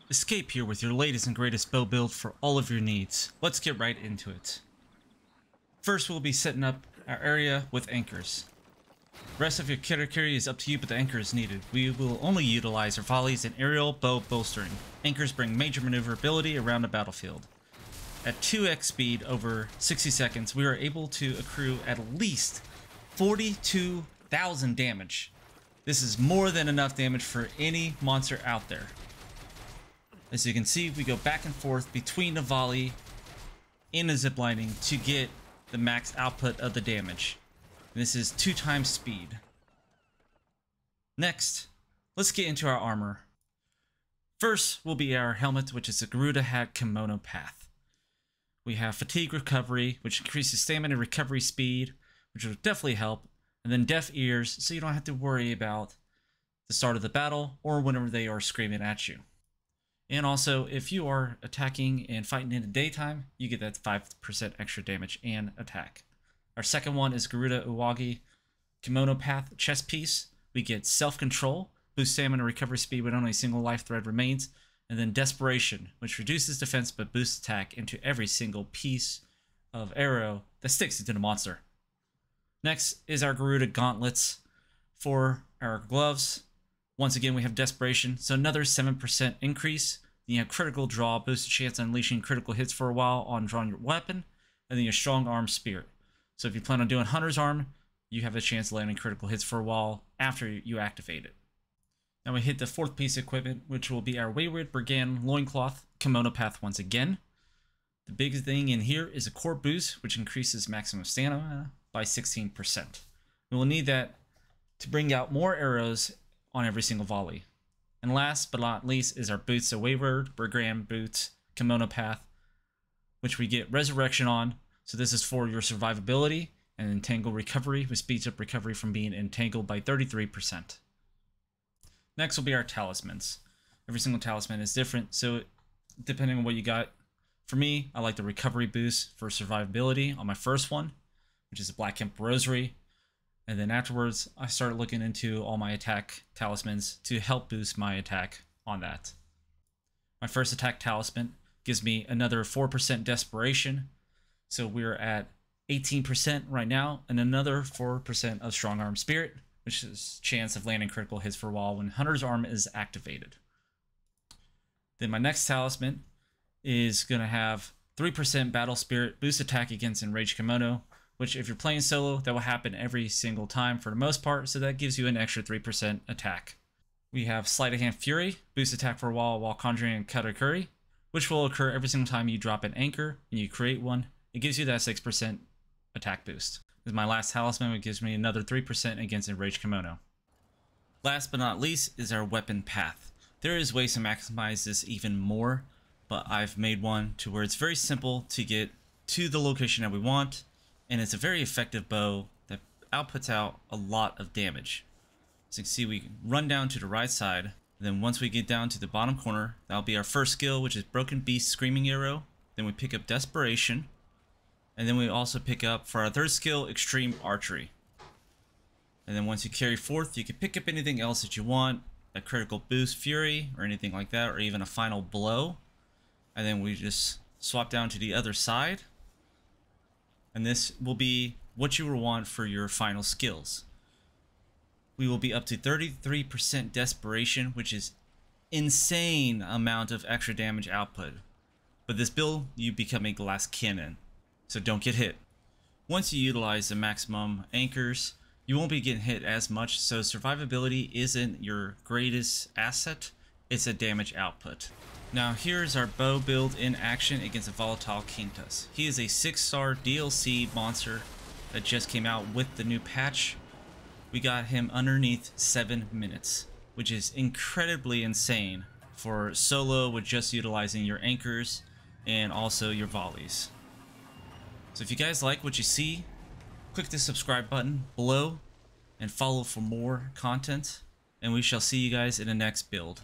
Escape here with your latest and greatest bow build for all of your needs. Let's get right into it. First, we'll be setting up our area with anchors. The rest of your karakuri is up to you, but the anchor is needed. We will only utilize our volleys and aerial bow bolstering. Anchors bring major maneuverability around the battlefield. At 2x speed over 60 seconds, we are able to accrue at least 42,000 damage. This is more than enough damage for any monster out there. As you can see, we go back and forth between the volley and the ziplining to get the max output of the damage. And this is 2 times speed. Next, let's get into our armor. First will be our helmet, which is the Garuda Hat Kimono Path. We have fatigue recovery, which increases stamina recovery speed, which will definitely help. And then deaf ears, so you don't have to worry about the start of the battle or whenever they are screaming at you. And also, if you are attacking and fighting in the daytime, you get that 5% extra damage and attack. Our second one is Garuda Uwagi Kimono Path Chest Piece. We get self-control, boost stamina recovery speed when only a single life thread remains, and then Desperation, which reduces defense but boosts attack into every single piece of arrow that sticks into the monster. Next is our Garuda Gauntlets. For our gloves, once again we have Desperation, so another 7% increase. Then you have Critical Draw, boosts the chance of unleashing critical hits for a while on drawing your weapon, and then your Strong Arm Spirit. So if you plan on doing Hunter's Arm, you have a chance of landing critical hits for a while after you activate it. Now we hit the fourth piece of equipment, which will be our Wayward Brigand Loincloth Kimono Path once again. The biggest thing in here is a core boost, which increases maximum stamina by 16%. We will need that to bring out more arrows on every single volley. And last but not least is our boots, the Wayward Brigand Boots Kimono Path, which we get Resurrection on. So this is for your survivability and entangle recovery, which speeds up recovery from being entangled by 33%. Next will be our talismans. Every single talisman is different, so depending on what you got. For me, I like the recovery boost for survivability on my first one, which is a Black Hemp Rosary. And then afterwards, I started looking into all my attack talismans to help boost my attack on that. My first attack talisman gives me another 4% Desperation. So we're at 18% right now, and another 4% of Strong Arm Spirit, which is chance of landing critical hits for a while when Hunter's Arm is activated. Then my next talisman is going to have 3% Battle Spirit, boost attack against Enraged Kimono, which if you're playing solo, that will happen every single time for the most part, so that gives you an extra 3% attack. We have Sleight of Hand Fury, boost attack for a while conjuring a karakuri, which will occur every single time you drop an anchor and you create one. It gives you that 6% attack boost. This is my last talisman, which gives me another 3% against Enraged Kimono. Last but not least is our weapon path. There is ways to maximize this even more, but I've made one to where it's very simple to get to the location that we want, and it's a very effective bow that outputs out a lot of damage. As you can see, we run down to the right side, and then once we get down to the bottom corner, that'll be our first skill, which is Broken Beast Screaming Arrow. Then we pick up Desperation, and then we also pick up, for our third skill, Extreme Archery. And then once you carry forth, you can pick up anything else that you want, a Critical Boost Fury, or anything like that, or even a Final Blow. And then we just swap down to the other side. And this will be what you will want for your final skills. We will be up to 33% Desperation, which is insane amount of extra damage output. But this build, you become a glass cannon, so don't get hit. Once you utilize the maximum anchors, you won't be getting hit as much, so survivability isn't your greatest asset, it's a damage output. Now here's our bow build in action against a volatile Quintus. He is a 6-star DLC monster that just came out with the new patch. We got him underneath 7 minutes, which is incredibly insane for solo with just utilizing your anchors and also your volleys. So if you guys like what you see, click the subscribe button below and follow for more content, and we shall see you guys in the next build.